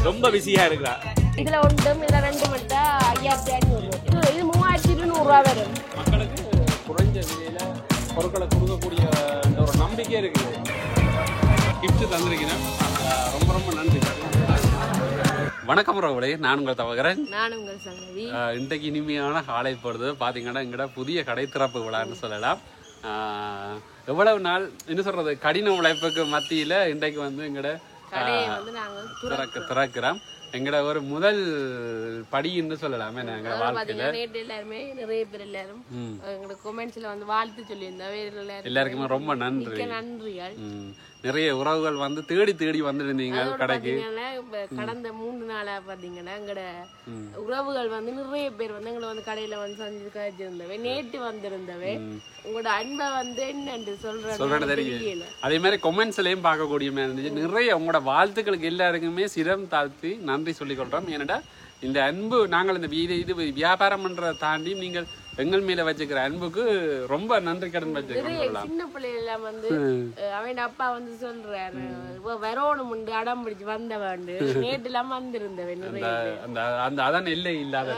ரொம்ப பிஸியா இருக்கிறா. இதுல ஒன்றும் இல்ல 2 மட்டும் 5500. இது 3200 வரும். மக்களுக்கு குறைஞ்ச விலையில பொருட்களை கொடுக்கக்கூடிய ஒரு நம்பிக்கை இருக்குது. கிஃப்ட் தந்திருக்கிறேன். ரொம்ப ரொம்ப நன்றி. வணக்கம் ரோவளே, நான் உங்கள் தவகிறேன். நான் உங்கள் சங்கவி. இன்றைக்கு இனிமையான காலை பொழுது பார்த்தீங்கன்னா எங்கட புதிய கடை திறப்பு விழான்னு சொல்லலாம். எவ்வளவு நாள் என்ன சொல்றது, கடின உழைப்புக்கு மத்தியில இன்றைக்கு வந்து எங்கட திறக்கிறோம். எங்கட ஒரு முதல் படின்னு சொல்லலாமே எங்க வாழ்க்கையில. எல்லாருமே நிறைய பேர் எல்லாரும் எங்களோட கமெண்ட்ஸ்ல வந்து வாழ்த்து சொல்லியிருந்தா எல்லாருக்குமே ரொம்ப நன்றி. நன்றிகள். நிறைய உறவுகள் வந்து தேடி தேடி வந்துருந்தீங்க கடைக்கு. கடந்த 3 நாளா பாத்தீங்கன்னா எங்கட உறவுகள் வந்து நிறைய பேர் வந்து எங்களை வந்து கடையில வந்து சந்திச்சு காய்ச்சிருந்தவை, நேற்று வந்திருந்தவை. உங்களோட அன்பை வந்து என்னன்னு சொல்றேன்னு தெரியல. அதே மாதிரி கொமெண்ட்ஸ்லயும் பார்க்கக்கூடிய இருந்துச்சு. நிறைய உங்களோட வாழ்த்துக்களுக்கு எல்லாருக்குமே சிரம் தாழ்த்தி நன்றி சொல்லிக் கொள்றோம். ஏன்னா இந்த அன்பு நாங்கள் இந்த இது வியாபாரம் பண்றதை தாண்டி நீங்கள் எங்கள் மேல வச்சுக்கிற அன்புக்கு ரொம்ப நன்றி கடன் வச்சுக்கிறோம். சின்ன பிள்ளைகள் வந்து அவன் அப்பா வந்து சொல்றாரு வரணும் உண்டு அடம் பிடிச்சு வந்தவண்டு நேற்று எல்லாம் வந்திருந்தவன். அதான் இல்லை இல்லாத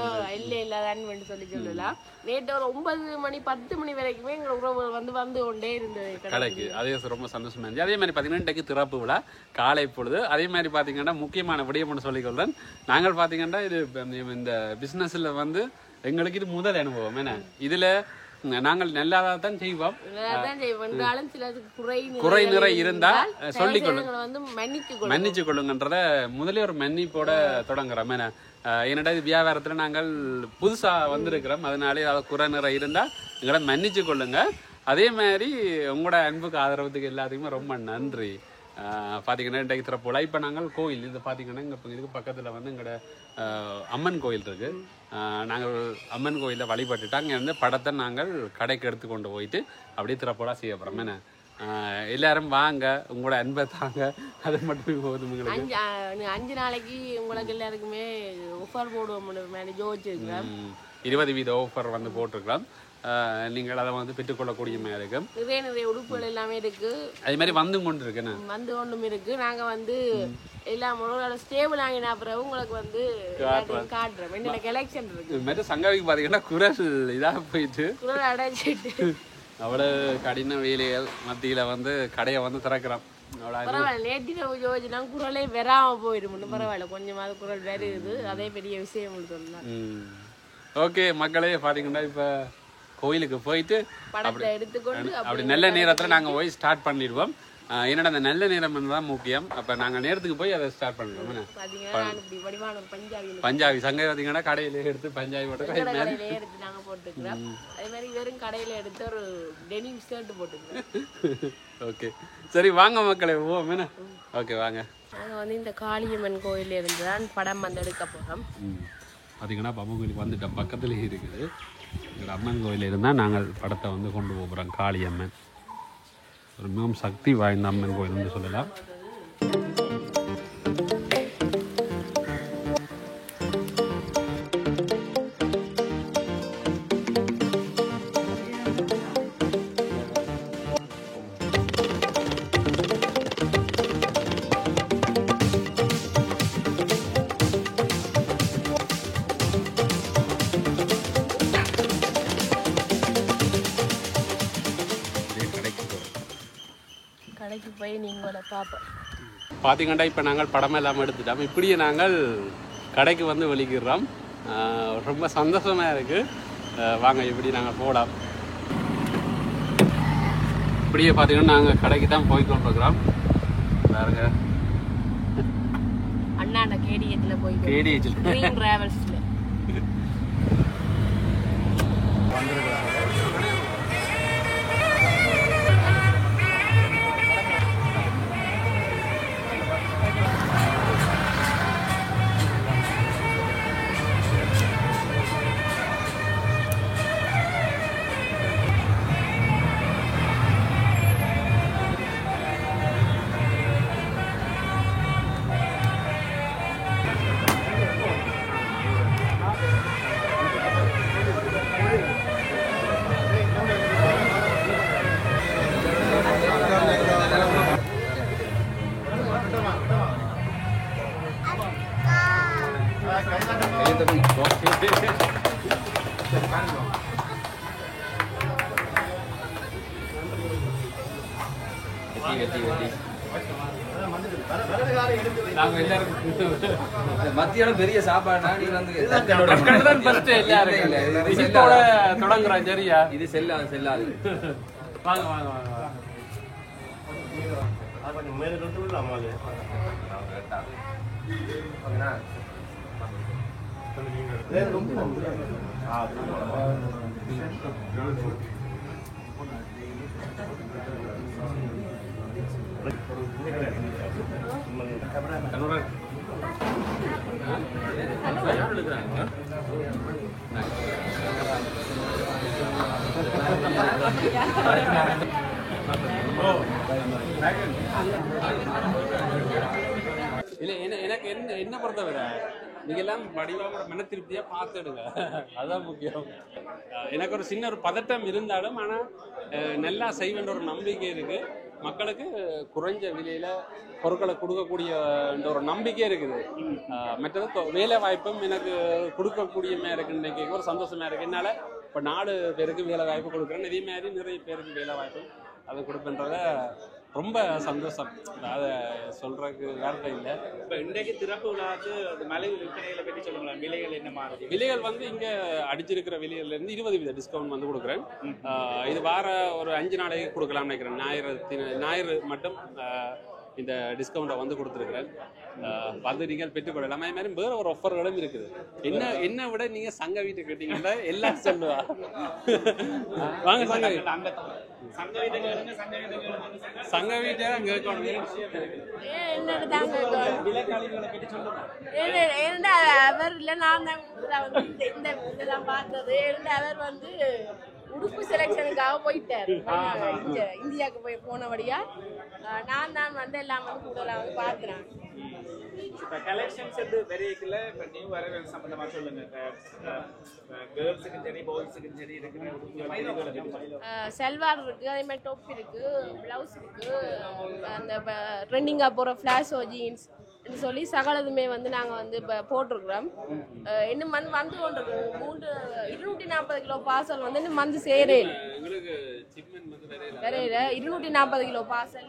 அன்பு சொல்லி சொல்லலாம். நேற்று ஒரு 9 மணி 10 மணி வரைக்குமே எங்க உறவுகள் வந்து கொண்டே இருந்தது கடைக்கு. அதே ரொம்ப சந்தோஷமா இருந்துச்சு. அதே மாதிரி பாத்தீங்கன்னா இன்றைக்கு திறப்பு விழா காலை பொழுது. அதே மாதிரி பாத்தீங்கன்னா முக்கியமான விடயம் சொல்லிக் கொள்றேன். நாங்கள் பாத்தீங்கன்னா இது இந்த பிசினஸ்ல வந்து எங்களுக்கு இது முதல் அனுபவம். என்ன இதுல நாங்கள் நல்லாதான் செய்வோம். குறை நிறை இருந்தா சொல்லிக் கொள்ளுங்க, மன்னிச்சு கொள்ளுங்கன்றத முதலே ஒரு மன்னிப்போட தொடங்குறோம். என்னடா இது வியாபாரத்துல நாங்கள் புதுசா வந்திருக்கிறோம், அதனாலே ஏதாவது குறை நிறை இருந்தா எங்களை மன்னிச்சு கொள்ளுங்க. அதே மாதிரி உங்களோட அன்புக்கு ஆதரவுக்கு எல்லாத்துக்குமே ரொம்ப நன்றி. பார்த்தீங்கன்னா இன்றைக்கு திறப்பு விழா. இப்போ நாங்கள் கோயில் இது பார்த்தீங்கன்னா இங்கே இதுக்கு பக்கத்தில் வந்து எங்களோட அம்மன் கோயில் இருக்கு. நாங்கள் அம்மன் கோயிலில் வழிபட்டுட்டு அங்கே இருந்து படத்தை நாங்கள் கடைக்கு எடுத்து கொண்டு போயிட்டு அப்படியே திறப்பு விழா செய்ய போகிறோம். என்ன எல்லாரும் வாங்க, உங்களோட அன்பை தாங்க, அது மட்டும் போதும். உங்களுக்கு 5 நாளைக்கு உங்களுக்கு எல்லாருக்குமே ஆஃபர் போடுவோம். 20% ஆஃபர் வந்து போட்டிருக்கலாம். நீங்கள் அதை வந்து பெற்றுக்கொள்ளக்கூடிய மாதிரி இருக்கும். நிறைய உடுப்புகள் எல்லாமே இருக்கு. அதே மாதிரி வந்து கொண்டு இருக்கு. நாங்க வந்து எல்லாம் ஸ்டேபிள் ஆகின அப்புறம் உங்களுக்கு வந்து காட்டுறோம். என்னோட கலெக்ஷன் இருக்கு. மாதிரி சங்கவிக்கு பாத்தீங்கன்னா குரல் இதாக போயிட்டு குரல் அடைச்சிட்டு அவ்வளவு கடின வேலைகள் மத்தியில வந்து கடையை வந்து திறக்கிறோம். பரவாயில்ல, நேற்று யோசிச்சுனா குரலே வராம போயிடும். பரவாயில்ல, கொஞ்சமாவது குரல் வருது, அதே பெரிய விஷயம் சொல்லலாம். ஓகே மக்களே, பாத்தீங்கன்னா இப்ப கோயிலுக்கு போயிட்டு படத்தை எடுத்துக்கொண்டு அப்படி நல்ல நேரத்துல நாங்க போய் ஸ்டார்ட் பண்ணிடுவோம். என்னோட அந்த நல்ல நேரம் தான் முக்கியம். அப்ப நாங்க நேரத்துக்கு போய் அதை ஸ்டார்ட் பண்ணுவோம். பஞ்சாபி சங்கை பாத்தீங்கன்னா கடையில எடுத்து பஞ்சாபி போட்டு நாங்க போட்டுக்கிறோம். அதே மாதிரி வெறும் கடையில எடுத்து ஒரு டெனிம் ஷர்ட் போட்டுக்கிறோம். ஓகே சரி, வாங்க மக்களே போவோம். ஓகே வாங்க. நாங்க வந்து இந்த காளியம்மன் கோயில இருந்து தான் படம் வந்து எடுக்க போறோம். பார்த்தீங்கன்னா அம்மன் கோயிலுக்கு வந்துட்டோம், பக்கத்துலேயே இருக்குது. எங்கள் அம்மன் கோயிலில் இருந்தால் நாங்கள் படத்தை வந்து கொண்டு போகிறோம். காளியம்மன் ஒரு மிகவும் சக்தி வாய்ந்த அம்மன் கோயில் என்று சொல்லலாம். பார்த்தீங்கன்னா இப்போ நாங்கள் படமே இல்லாமல் எடுத்துட்டோம். இப்படியே நாங்கள் கடைக்கு வந்து வெளிக்கிறோம். ரொம்ப சந்தோஷமாக இருக்குது. வாங்க இப்படி நாங்கள் போகலாம். இப்படியே பார்த்தீங்கன்னா நாங்கள் கடைக்கு தான் போய் கொண்டிருக்கிறோம். பாருங்க, அண்ணாண்ட கேடிஎச்சில் போய் கேடிஎச்சில் டிராவல்ஸில் வந்துருக்குறாங்க. மத்தியானம் பெரிய சாப்பாடுனா நீ வந்து தொடங்குறோம். சரியா? இது செல்லாது. வாங்க வாங்க வாங்க. இல்ல எனக்கு என்ன பொறுத்தவரை நீங்க எல்லாம் வடிவாக மன திருப்தியா பார்த்துடுங்க, அதுதான் முக்கியம். எனக்கு ஒரு சின்ன ஒரு பதட்டம் இருந்தாலும் ஆனா நல்லா செய்வேன்ற ஒரு நம்பிக்கை இருக்கு. மக்களுக்கு குறைஞ்ச விலையில பொருட்களை கொடுக்கக்கூடிய ஒரு நம்பிக்கை இருக்குது. மற்றது வேலை வாய்ப்பும் எனக்கு கொடுக்கக்கூடியமா இருக்கு. இன்னைக்கு ஒரு சந்தோஷமா இருக்கு. என்னால இப்ப 4 பேருக்கு வேலை வாய்ப்பு கொடுக்குறேன். இதே மாதிரி நிறைய பேருக்கு வேலை வாய்ப்பு அதை கொடுப்பேன்றத ரொம்ப சந்தோஷம். அதை சொல்றதுக்கு வார்த்தை இல்லை. இப்போ இன்றைக்கு திறப்பு விழாக்கு மலை விற்பனைகளை பற்றி சொல்லுங்களேன். விலைகள் என்ன மாதிரி? விலைகள் வந்து இங்க அடிச்சிருக்கிற விலையில இருந்து 20% டிஸ்கவுண்ட் வந்து கொடுக்குறேன். இது வார ஒரு 5 நாளைக்கு கொடுக்கலாம்னு நினைக்கிறேன். ஞாயிறு மட்டும் இந்த டிஸ்கவுண்டை வந்து கொடுத்துருக்கிறேன். அது நீங்கள் பெற்றுக்கொள்ளலாம். அதே மாதிரி வேற ஒரு ஆஃபர்களும் இருக்குது. என்ன விட நீங்க சங்க வீட்டை கேட்டீங்கன்னா எல்லாம் சொல்லுவா. வாங்க சங்க வீட்டை அவர் இல்ல நான் இதெல்லாம் பார்த்தது. அவர் வந்து உடுப்பு செலெக்ஷனுக்காக போயிட்டாரு இந்தியாவுக்கு போனபடியா. நான் வந்து எல்லாம் வந்து கூடலாம் வந்து பார்க்கிறேன். இப்போ கலெக்ஷன்ஸ் வந்து வெரைட்டியில் இப்போ நியூ வரவேல் சம்பந்தமாக சொல்லுங்க. கேர்ள்ஸுக்கும் சரி பாய்ஸுக்கும் சரி இருக்குது. செல்வார் இருக்கு, அதே மாதிரி டாப் இருக்கு, பிளவுஸ் இருக்கு, அந்த ட்ரெண்டிங்காக போகிற ஃப்ளாஷோ ஜீன்ஸ் சொல்லி சகலதுமே வந்து நாங்கள் வந்து இப்போ போட்டிருக்கிறோம். இன்னும் வந்து கொண்டிருக்கோம். 240 கிலோ பார்சல் வந்து இன்னும் வந்து சேரேன் வரையில 240 கிலோ பார்சல்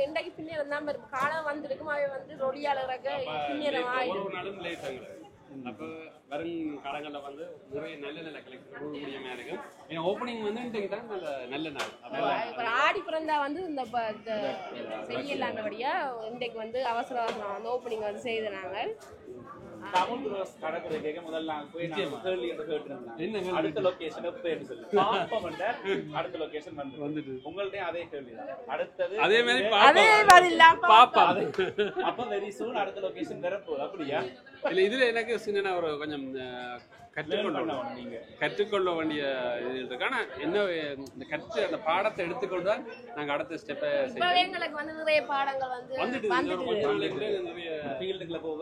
இன்றைக்கு பின்னேரம் தான் காலம் வந்துருக்கும். அவை வந்து ரொடியால் இறக்க பின்னேரம் ஆயிடும். அப்போ வரும் காலங்களில் வந்து நிறைய நல்ல கலெக்ஷன் இருக்கும். ஏன்னா ஓப்பனிங் வந்து இன்றைக்கு தான் நல்ல நாள். இப்போ ஆடி பிறந்தா வந்து இந்த செய்யலாண்டபடியா இன்றைக்கு வந்து அவசர அந்த ஓப்பனிங் வந்து செய்த நாங்கள். தமிழ் ரோஸ் கடற்கரை கேட்க முதல்ல போய் கேள்வி கேட்டுருந்தேன். அடுத்த லொகேஷன் எப்போ சொல்லு பாப்பம் அடுத்த லொகேஷன் வந்துட்டு உங்கள்ட்ட அதே கேள்வி தான். அடுத்தது அதே மாதிரி பாப்பா. அப்ப வெரி சூன் அடுத்த லொகேஷன் வரப்போகுது. அப்படியா? இல்ல இதுல எனக்கு சின்ன ஒரு கொஞ்சம் கற்றுக்கொள்ள வேண்டிய இது இருக்கு. ஆனா என்ன இந்த அந்த பாடத்தை எடுத்துக்கொண்டு தான் நாங்க அடுத்த ஸ்டெப்பை எங்களுக்கு வந்து நிறைய பாடங்கள் வந்து நிறைய ஃபீல்டுக்குள்ள போக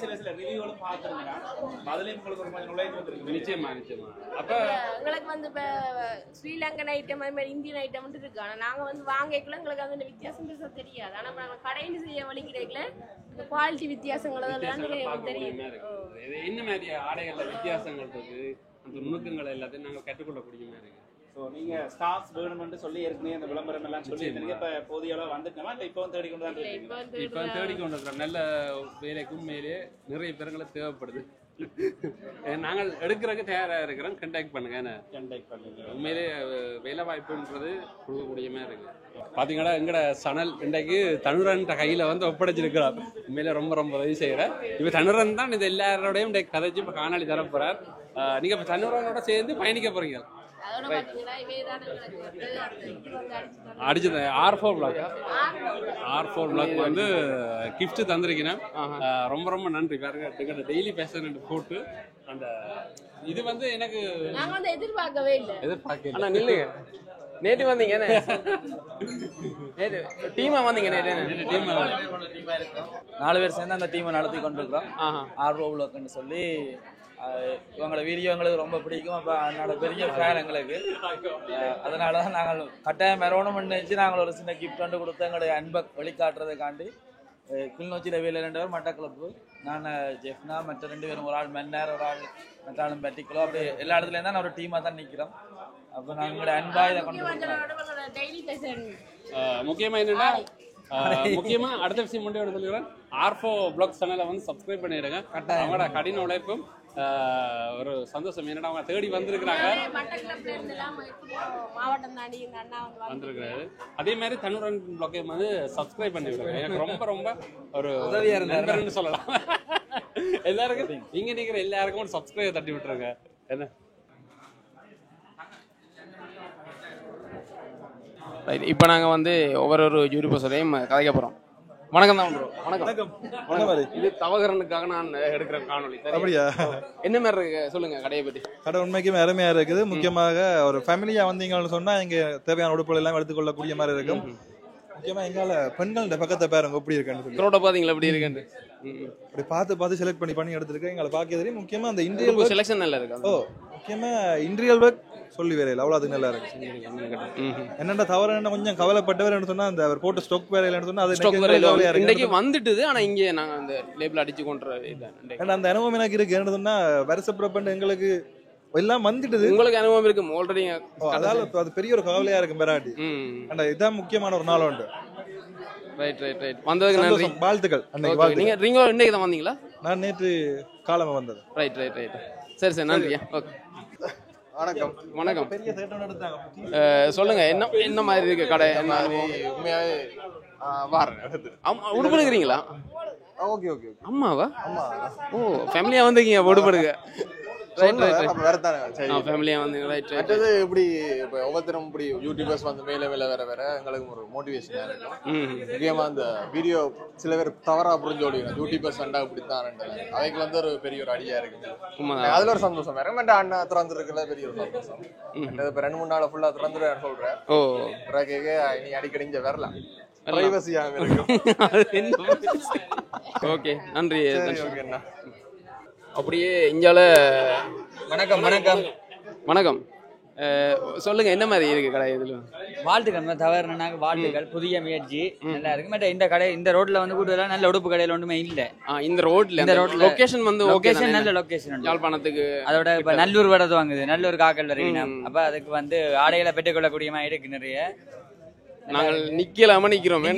சில ரிவ்யூகளும் பார்த்துருந்தேன். அதுலயும் உங்களுக்கு ஒரு கொஞ்சம் நுழைவு வந்துருக்கு. நிச்சயமா. அப்ப எங்களுக்கு வந்து இப்ப ஸ்ரீலங்கன் ஐட்டம் அது மாதிரி இந்தியன் ஐட்டம் இருக்கு. ஆனா நாங்க வந்து வாங்கிக்கல எங்களுக்கு அந்த வித்தியாசம் பெருசா தெரியாது. ஆனா நாங்க கடையில் செய்ய வழிக்கிறீங்களே இந்த குவாலிட்டி வித்தியாசங்கள் அதெல்லாம் தெரியும். என்ன மாதிரி ஆடைகள்ல வித்தியாசங்கள் இருக்கு, அந்த நுணுக்கங்கள் எல்லாத்தையும் நாங்கள் கற்றுக்கொள்ளக்கூடிய மாதிரி இருக்கு. ஸோ நீங்க ஸ்டாஃப்ஸ் வேணும்னு சொல்லி ஏற்கனவே அந்த விளம்பரம் எல்லாம் சொல்லி இப்போ போதிய அளவு வந்துட்டோமா இல்லை இப்போ தேடிக்கொண்டு தான் இருக்கு? இப்போ தேடிக்கொண்டு இருக்கிறோம். நல்ல வேலைக்கும் மேலே நிறைய பேருங்களை தேவைப்படுது. நாங்கள் எடுக்கிறதுக்கு தயாராக இருக்கிறோம். கண்டாக்ட் பண்ணுங்க. உண்மையிலே வேலை வாய்ப்புன்றது கொடுக்கக்கூடிய மாதிரி இருக்கு. பார்த்தீங்கன்னா எங்கட சனல் இன்றைக்கு தனுரன் கையில் வந்து ஒப்படைச்சிருக்கிறார். உண்மையிலே ரொம்ப உதவி செய்கிறேன். இப்போ தனுரன் தான் இது எல்லாரோடையும் இன்றைக்கு கதைச்சு இப்போ காணொலி தரப்போறார். நீங்கள் இப்போ தனுரனோட சேர்ந்து பயணிக்க போறீங்க. அடிச்சது R4 பிளாக் வந்து கிஃப்ட் தந்திருக்கேன். ரொம்ப நன்றி. பாருங்க டெய்லி பேசுறேன் போட்டு அந்த இது வந்து எனக்கு எதிர்பார்க்கவே இல்லை. ஆனா நில்லுங்க, நேற்று வந்தீங்க டீமா வந்தீங்க. நேற்று 4 பேர் சேர்ந்து அந்த டீமை நடத்தி கொண்டிருக்கிறோம். R4 பிளாக்னு சொல்லி இவங்களோட வீடியோ எங்களுக்கு ரொம்ப பிடிக்கும். அப்போ அதனோட பெரிய ஃபேன் எங்களுக்கு. அதனால தான் நாங்கள் கட்டாயம் மெரோணும் நினைச்சு நாங்கள் ஒரு சின்ன கிஃப்ட் வந்து கொடுத்து எங்களுடைய அன்பை வெளிக்காட்டுறதுக்காண்டி கிளிநொச்சியில் வேலை 2 பேர், மட்டக்களப்பு நான் ஜெஃப்னா, மற்ற 2 பேரும், ஒரு ஆள் மன்னார், ஒரு ஆள் மற்ற ஆளும் பட்டிக்குளோ, அப்படி எல்லா இடத்துலையும் தான் ஒரு டீமாக தான் நிற்கிறோம். அப்போ நாங்கள் எங்களோட அன்பா இதை கொண்டு முக்கியமாக என்னென்னா முக்கியமா அடுத்த விஷயம் மட்டும் சொல்லிடுறேன். ஆர்ஃபோ பிளாக்ஸ் சேனலை வந்து சப்ஸ்கிரைப் பண்ணிடுங்க. அவங்களோட கடின உழைப்பும் ஒரு சந்தோஷம். என்னடா அவங்க தேடி வந்திருக்கிறாங்க, வந்திருக்கிறாரு. அதே மாதிரி தனுரன் பிளாக்கை வந்து சப்ஸ்கிரைப் பண்ணிருக்காங்க. எனக்கு ரொம்ப ரொம்ப ஒரு உதவியா இருந்தாருன்னு சொல்லலாம். எல்லாருக்கும் இங்க நிக்கிற எல்லாருக்கும் ஒரு சப்ஸ்கிரைப் தட்டி விட்டுருங்க. என்ன இப்போ நாங்கள் வந்து ஒவ்வொரு யூடியூபர்ஸரையும் கதைக்க போகிறோம். வணக்கம் தான் ப்ரோ. வணக்கம். இது தவகரனுக்காக நான் எடுக்கிற காணொலி. அப்படியா? என்ன மாதிரி இருக்கு சொல்லுங்க கடையை பற்றி. கடை உண்மைக்குமே அருமையா இருக்குது. முக்கியமாக ஒரு ஃபேமிலியா வந்தீங்கன்னு சொன்னா இங்க தேவையான உடுப்புகள் எல்லாம் எடுத்துக்கொள்ளக்கூடிய மாதிரி இருக்கும். முக்கியமா எங்கால பெண்களோட பக்கத்தை பாருங்க எப்படி இருக்குன்னு க்ரௌட பாத்தீங்களா எப்படி இருக்குன்னு. அப்படி பார்த்து செலக்ட் பண்ணி எடுத்துருக்கேன். எங்களை பார்க்க தெரியும். முக்கியமா அந்த இன்டீரியல் செலக்ஷன் நல்லா இருக்கு. ஓ முக்கியமா இன்டீரியல் ஒர்க் சொல்லி வேலையில் அவ்வளோ அது நல்லா இருக்கு. என்னென்ன தவறு என்ன கொஞ்சம் கவலைப்பட்டவர் சொன்னா அந்த அவர் போட்டு ஸ்டாக் வேலையில சொன்னா அது இன்னைக்கு வந்துட்டுது. ஆனா இங்கே நாங்க அந்த லேபிள் அடிச்சு கொண்டு அந்த அனுபவம் எனக்கு இருக்கு. என்ன சொன்னா வருஷப்புறப்பண்டு எங்களுக்கு எல்லாம் வந்துட்டுது. உங்களுக்கு அனுபவம் இருக்கு ஆல்ரெடி. அதால அது பெரிய ஒரு கவலையா இருக்கு பெராட்டி. இதான் முக்கியமான ஒரு நாள் உண்டு. Right right right. வந்ததுக்கு நன்றி, வாழ்த்துக்கள். நீங்க இன்னைக்கு தான் வந்தீங்களா? நான் நேற்று காலமா வந்தது. Right right right. சரி சரி நன்றியா. ஓகே வணக்கம். வணக்கம். சொல்லுங்க என்ன மாதிரி இருக்கு கடை? உண்மையாவே உடுப்படுக்கிறீங்களா? Okay okay. அம்மாவா? ஓ ஃபேமிலியா வந்திருக்கீங்க உடுப்படுங்க. இப்படி ஒவ்வொருத்தரும் இப்படி யூடியூபர்ஸ் வந்து மேல வேற எங்களுக்கு ஒரு மோட்டிவேஷனா இருக்கும். முக்கியமா அந்த வீடியோ சில பேர் தவறா புரிஞ்சு ஓடுவீங்க. யூடியூபர்ஸ் வந்தா இப்படித்தான் அவைக்கு வந்து ஒரு பெரிய ஒரு ஐடியா இருக்கு. அதுல ஒரு சந்தோஷம் வேற. அண்ணா திறந்துருக்குல பெரிய ஒரு சந்தோஷம். இப்ப 2-3 நாள் ஃபுல்லா திறந்துருவேன் சொல்றேன். நீ அடிக்கடி இங்க வரலாம். ஓகே நன்றி. அப்படியே இங்கால வணக்கம் வணக்கம் வணக்கம். சொல்லுங்க என்ன மாதிரி இருக்கு கடை? இதுல வாழ்த்துக்கள் தவறுனாங்க. வாழ்த்துக்கள். புதிய முயற்சி நல்லா இருக்கு. மற்ற இந்த கடை இந்த ரோட்ல வந்து கூடுதலா நல்ல உடுப்பு கடையில ஒன்றுமே இல்லை. இந்த ரோட்ல லொகேஷன் வந்து லொகேஷன் நல்ல லொகேஷன். யாழ்ப்பாணத்துக்கு அதோட இப்ப நல்லூர் வடது வாங்குது. நல்லூர் காக்கல் வரைக்கும். அப்ப அதுக்கு வந்து ஆடைகளை பெற்றுக்கொள்ளக்கூடியமா இருக்கு நிறைய. நாங்கள் நிக்கலாம நிக்கிறோம்.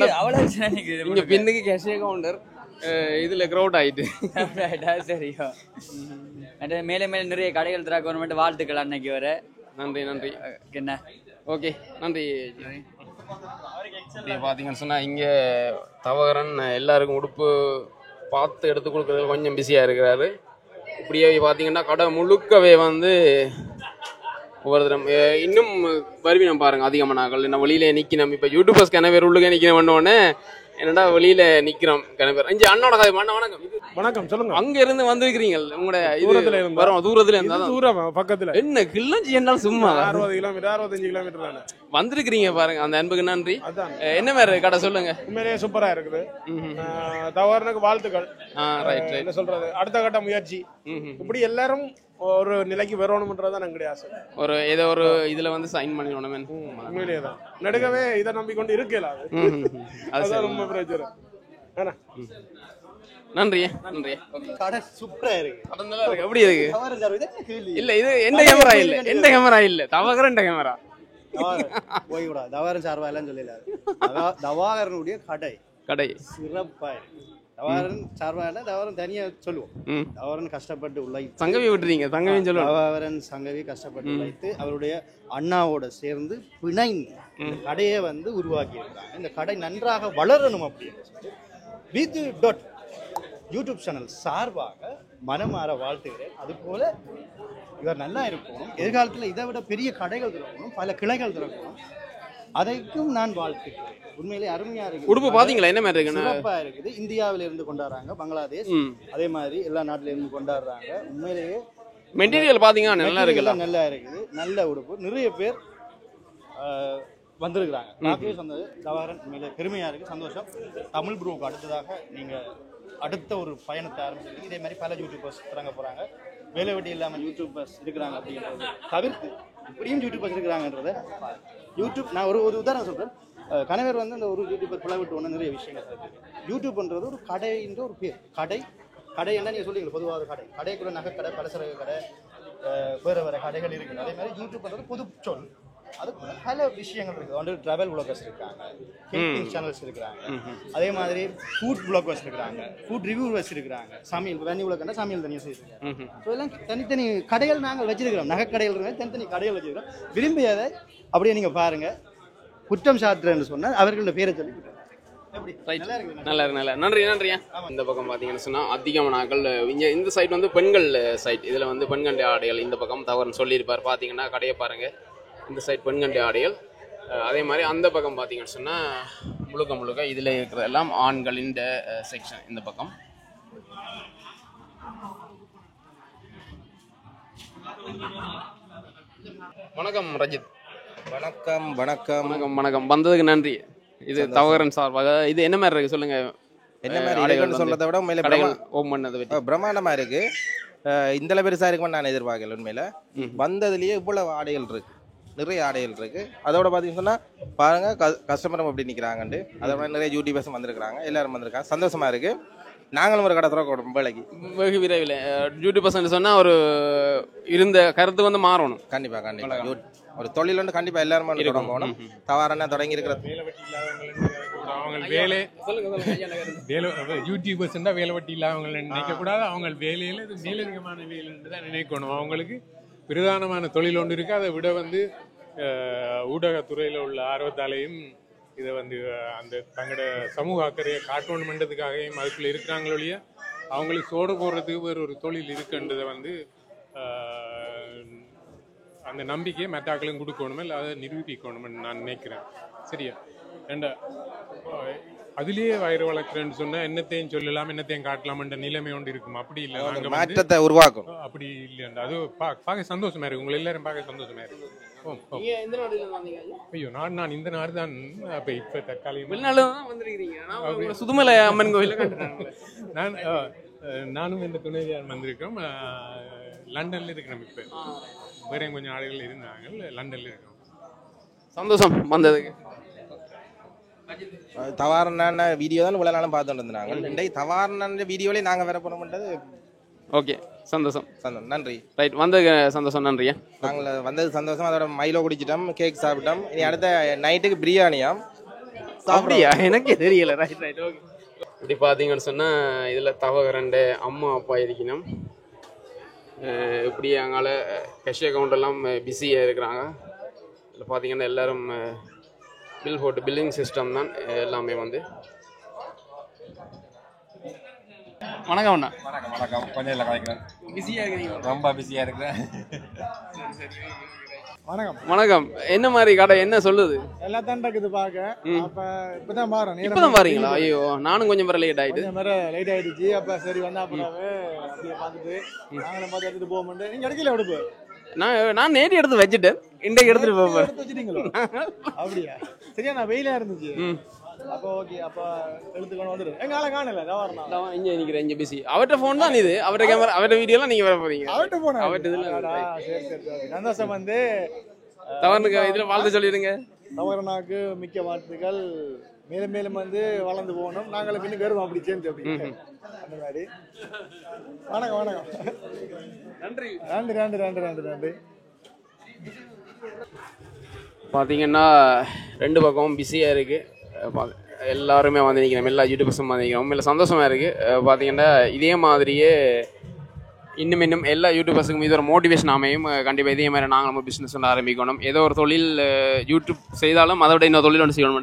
இங்க பின்னுக்கு கேஷ் கவுண்டர் இதுல கிரௌட் ஆயிட்டு சரியோ. மேலே மேலே நிறைய கடைகள் திறக்க கவர்மெண்ட் வாழ்த்துக்கள் அன்னைக்கு வர. நன்றி நன்றி. என்ன ஓகே நன்றி. பாத்தீங்கன்னு சொன்னா இங்க தவகரன் எல்லாருக்கும் உடுப்பு பார்த்து எடுத்து கொடுக்கறதுல கொஞ்சம் பிஸியா இருக்கிறாரு. இப்படியே பாத்தீங்கன்னா கடை முழுக்கவே வந்து ஒவ்வொருத்தரும் இன்னும் வருவினம் பாருங்க. அதிகமான நாங்கள் என்ன வெளியில நிக்கணும். இப்ப யூடியூபர்ஸ் கிணவர் உள்ளுக்க நிக்கணும் பண்ணோடனே என்னடா வெளியில நிக்கிறோம் கிணவர். இங்க அண்ணோட கதை. வணக்கம். வணக்கம் சொல்லுங்க. அங்க இருந்து வந்திருக்கிறீங்க. உங்களோட தூரத்துல இருந்தா தூரம் பக்கத்துல என்ன கிள்ளஞ்சி என்னாலும் சும்மா 60 கிலோமீட்டர் 65 கிலோமீட்டர் வந்திருக்கிறீங்க பாருங்க. அந்த அன்புக்கு நன்றி. என்ன மாதிரி கடை சொல்லுங்க. உண்மையிலேயே சூப்பரா இருக்குது. தவறுனுக்கு வாழ்த்துக்கள். என்ன சொல்றது, அடுத்த கட்ட முயற்சி இப்படி எல்லாரும் ஒரு நிலைக்கு வரணும்ன்றதான் எங்களுடைய ஆசை. ஒரு ஏதோ ஒரு இதுல வந்து சைன் பண்ணிடணும். உண்மையிலேயேதான் நடுக்கவே இதை நம்பிக்கொண்டு இருக்கல. அதுதான் ரொம்ப பிரச்சனை. நன்றி நன்றி. கடை சூப்பரா இருக்கு. எப்படி இருக்கு? இல்ல இது எந்த கேமரா இல்ல, எந்த கேமரா இல்ல, தவகரன் கேமரா போய்கூடா. தவாரன் சார்பா எல்லாம் சொல்லல. தவாகரனுடைய கடை சிறப்பா இருக்கு. தவாரன் சார்பா இல்ல, தவாரன் தனியா சொல்லுவோம். தவாரன் கஷ்டப்பட்டு உழைத்து சங்கவி விட்டுறீங்க. சங்கவின்னு சொல்லுவோம். தவாரன் சங்கவி கஷ்டப்பட்டு உழைத்து அவருடைய அண்ணாவோட சேர்ந்து பிணைந்து இந்த கடையை வந்து உருவாக்கி இருக்காங்க. இந்த கடை நன்றாக வளரணும் அப்படின்னு சொல்லி யூடியூப் சேனல் சார்பாக மனமாற வாழ்த்துகிறேன். அதுபோல இவர் நல்லா இருக்கணும். எதிர்காலத்தில் இதை விட பெரிய கடைகள் திறக்கணும், பல கிளைகள் திறக்கணும். அதைக்கும் நான் வாழ்த்துக்கிறேன். உண்மையிலே அருமையா இருக்கு. உடுப்பு பாத்தீங்களா என்ன மாதிரி இருக்கு? சிறப்பா இருக்குது. இந்தியாவில இருந்து கொண்டாடுறாங்க, பங்களாதேஷ் அதே மாதிரி எல்லா நாட்டில இருந்து கொண்டாடுறாங்க. உண்மையிலேயே மெட்டீரியல் பாத்தீங்கன்னா நல்லா இருக்குல்ல, நல்லா இருக்குது. நல்ல உடுப்பு. நிறைய பேர் வந்திருக்கிறாங்க. நாகேஷ் வந்தது தவாரன் உண்மையிலே பெருமையா இருக்கு. சந்தோஷம். தமிழ் ப்ரோக்கு அடுத்ததாக நீங்க அடுத்த ஒரு பயணத்தை ஆரம்பிச்சிருக்கு. இதே மாதிரி பல யூடியூபர்ஸ் தொடங்க போறாங்க. வேலை வெட்டி இல்லாமல் யூடியூபர்ஸ் இருக்கிறாங்க அப்படின்றது தவிர்த்து இப்படியும் யூடியூபர்ஸ் இருக்கிறாங்கன்றத யூடியூப் நான் ஒரு உதாரணம் சொல்றேன். கணவர் வந்து அந்த ஒரு யூடியூபர் பிளவிட்டு ஒன்று நிறைய விஷயங்கள் யூடியூப்ன்றது ஒரு கடைன்ற ஒரு பேர். கடை என்ன நீங்கள் சொல்லுவீங்க பொதுவாக ஒரு கடைக்குள்ள நகைக்கடை, பலசரக்கு கடை, வேறு வேறு கடைகள் இருக்குது. அதே மாதிரி யூடியூப்ன்றது பொது சொல். அதுக்குள்ள பல விஷயங்கள் இருக்குது. வந்து ட்ராவல் வ்ளாகர்ஸ் இருக்காங்க, கேக்கிங் சேனல்ஸ் இருக்கிறாங்க, அதே மாதிரி ஃபுட் வ்ளாகர்ஸ் இருக்கிறாங்க, ஃபுட் ரிவ்யூவர்ஸ் இருக்கிறாங்க, சமையல் வெனி வ்ளாகர்னா சமையல் தனியாக செய்யுங்க. ஸோ எல்லாம் தனித்தனி கடைகள் நாங்கள் வச்சிருக்கிறோம். நகைக்கடைகள் இருக்கிற தனித்தனி கடைகள் வச்சிருக்கிறோம். விரும்பியதை அப்படியே நீங்கள் பாருங்கள். குற்றம் சாட்டுறேன்னு சொன்னால் அவர்களோட பேரை சொல்லி நல்லா இருக்கு. நன்றியா. இந்த பக்கம் பார்த்தீங்கன்னு சொன்னால் அதிகமான ஆட்கள் இந்த சைட் வந்து பெண்கள் சைட். இதில் வந்து பெண்கண்ட ஆடைகள் இந்த பக்கம் தவறுன்னு சொல்லியிருப்பார். பார்த்தீங்கன்னா கடையை பாருங்கள், இந்த சைட் பெண்கண்ட ஆடைகள். அதே மாதிரி அந்த பக்கம் பார்த்தீங்கன்னு சொன்னால் முழுக்க இதில் இருக்கிறதெல்லாம் ஆண்களின் செக்ஷன். இந்த பக்கம் வணக்கம் ரஜித். வணக்கம் வந்ததுக்கு நன்றி. இது தவகரன் சார்பாக இது என்ன மாதிரி இருக்கு சொல்லுங்க. என்ன மாதிரி சொல்றதை விட உண்மையில ஓம் பண்ணது பிரம்மாண்டமா இருக்கு. இந்த பெருசா இருக்குன்னு நான் எதிர்பார்க்கல. உண்மையில வந்ததுலயே இவ்வளவு ஆடைகள் இருக்கு, நிறைய ஆடைகள் இருக்கு. அதோட பாத்தீங்கன்னா பாருங்க கஸ்டமரும் எப்படி நிக்கிறாங்கன்னு. அதோட நிறைய யூடியூபர்ஸும் வந்திருக்காங்க, எல்லாரும் வந்திருக்காங்க. சந்தோஷமா இருக்கு. நாங்களும் ஒரு கடை திறக்கணும் வேலைக்கு வெகு விரைவில். யூடியூபர்ஸ் சொன்னா ஒரு இருந்த கருத்து வந்து மாறணும். கண்டிப்பா ஒரு தொழில் வந்து கண்டிப்பா எல்லாருமே தொடங்கணும். தவறான தொடங்கி இருக்கிற யூடியூபர்ஸ் வேலை வெட்டி இல்லாதவங்க நினைக்க கூடாது. அவங்க வேலையில இது மேலதிகமான வேலைன்னு தான் நினைக்கணும். அவங்களுக்கு பிரதானமான தொழில் ஒன்று இருக்கு. அதை விட வந்து ஊடகத்துறையில உள்ள ஆர்வத்தாலையும் இதை வந்து அந்த தங்களோட சமூக அக்கறையை காட்டணுமென்றதுக்காகவும் அதுக்குள்ள இருக்கிறாங்களொழிய அவங்களுக்கு சோடு போடுறதுக்கு வேறு ஒரு தொழில் இருக்குன்றதை வந்து அந்த நம்பிக்கையை மெத்தாக்களும் கொடுக்கணுமே, இல்லை அதை நிரூபிக்கணும்னு நான் நினைக்கிறேன். சரியா? ஏண்டா அதுலேயே வயிறு வளர்க்குறேன்னு சொன்னால் என்னத்தையும் சொல்லலாம், என்னத்தையும் காட்டலாம்ன்ற நிலைமை ஒன்று இருக்கும். அப்படி இல்லை, நாங்கள் மாற்றத்தை உருவாக்கும். அப்படி இல்லைண்டா அது பார்க்க சந்தோஷமா இருக்கு. உங்களை எல்லாரும் பார்க்க சந்தோஷமா இருக்கு. ஐயோ நான் இந்த நாடு தான். இப்ப தற்காலிகம் சுதுமலை அம்மன் கோயில் நானும் இந்த துணைவியார் வந்திருக்கோம். லண்டன்ல இருக்கிறோம். இப்ப வேற கொஞ்சம் நாடுகள் இருந்தாங்க, லண்டன்ல இருக்கோம். சந்தோஷம் வந்ததுக்கு. தவறான வீடியோ தான் இவ்வளவு நாளும் பார்த்துட்டு இருந்தாங்க. இன்றைக்கு தவறான வீடியோலயே நாங்க வேற போனோம்ன்றது ஓகே. சந்தோஷம். நன்றி. ரைட், வந்தது சந்தோஷம். நன்றியா. நாங்கள் வந்தது சந்தோஷம். அதோட மைலோ குடிச்சிட்டோம், கேக் சாப்பிட்டோம். இனி அடுத்த நைட்டுக்கு பிரியாணியாம். அப்படியா? எனக்கே தெரியல. Right okay. இப்படி பார்த்தீங்கன்னு சொன்னால் இதில் தவகரண்ட அம்மா அப்பா இருக்கணும். இப்படி அங்கால கேஷ் அக்கௌண்டெல்லாம் பிஸியாக இருக்கிறாங்க. இதில் பார்த்தீங்கன்னா எல்லோரும் பில் போட்டு பில்லிங் சிஸ்டம் தான் எல்லாமே வந்து. வணக்கம் அண்ணா. வணக்கம். கொஞ்சம் இல்லை கலைக்கிறேன். பிஸியாக இருக்கிறீங்க? ரொம்ப பிஸியாக இருக்கிறேன். வணக்கம். என்ன மாதிரி கடை என்ன சொல்லுது? எல்லாம் தான் இருக்குது பார்க்க. அப்ப இப்பதான் பாருங்க. இப்பதான் பாருங்களா? ஐயோ நானும் கொஞ்சம் வர லேட் ஆயிட்டு. லேட் ஆயிடுச்சு. அப்ப சரி வந்தா அப்புறம் அப்படியே பார்த்துட்டு நாங்களும் பார்த்து எடுத்துட்டு போக மாட்டேன். நீங்க எடுக்கல எடுப்பு? நான் நேற்று எடுத்து வச்சுட்டேன், இன்றைக்கு எடுத்துட்டு போவேன். வச்சுட்டீங்களோ? அப்படியா? சரியா? நான் வெயிலா இருந்துச்சு. அப்போ ஓகே. அப்ப எடுத்துக்கணும் வந்துரு. எங்க ஆளை காணல. நான் இங்க நிக்கிறேன். இங்க பிஸி. அவர்ட்ட போன் தான் இது. அவர்ட்ட கேமரா, அவர்ட்ட வீடியோலாம் நீங்க வர போறீங்க. அவர்ட்ட போனா அவர்ட்ட இதுல. சரி சரி. சந்தோஷம். வந்து தவறுக்கு இதுல வாழ்த்து சொல்லிடுங்க. தவறுனாக்கு மிக்க வாழ்த்துக்கள். மேலும் மேலும் வந்து வளர்ந்து போகணும். நாங்களும் பின்னுக்கு வருவோம் அப்படி சேர்ந்து அப்படி அந்த மாதிரி. வணக்கம் வணக்கம். நன்றி நன்றி நன்றி நன்றி நன்றி நன்றி. பார்த்தீங்கன்னா ரெண்டு பக்கமும் பிஸியாக இருக்குது. எல்லாருமே வந்து நிற்கிறோம், எல்லா யூடியூபர்ஸும் வந்து நிற்கிறோம். உண்மையில சந்தோஷமாக இருக்குது. பார்த்தீங்கன்னா இதே மாதிரியே இன்னும் எல்லா யூடியூபர்ஸுக்கும் இது ஒரு மோட்டிவேஷன் அமையும். கண்டிப்பாக இதே மாதிரி நாங்களும் பிஸ்னஸ் ஒன்று ஆரம்பிக்கணும். ஏதோ ஒரு தொழில் யூடியூப் செய்தாலும் அதை விட இன்னொரு தொழில் ஒன்று செய்யணும்.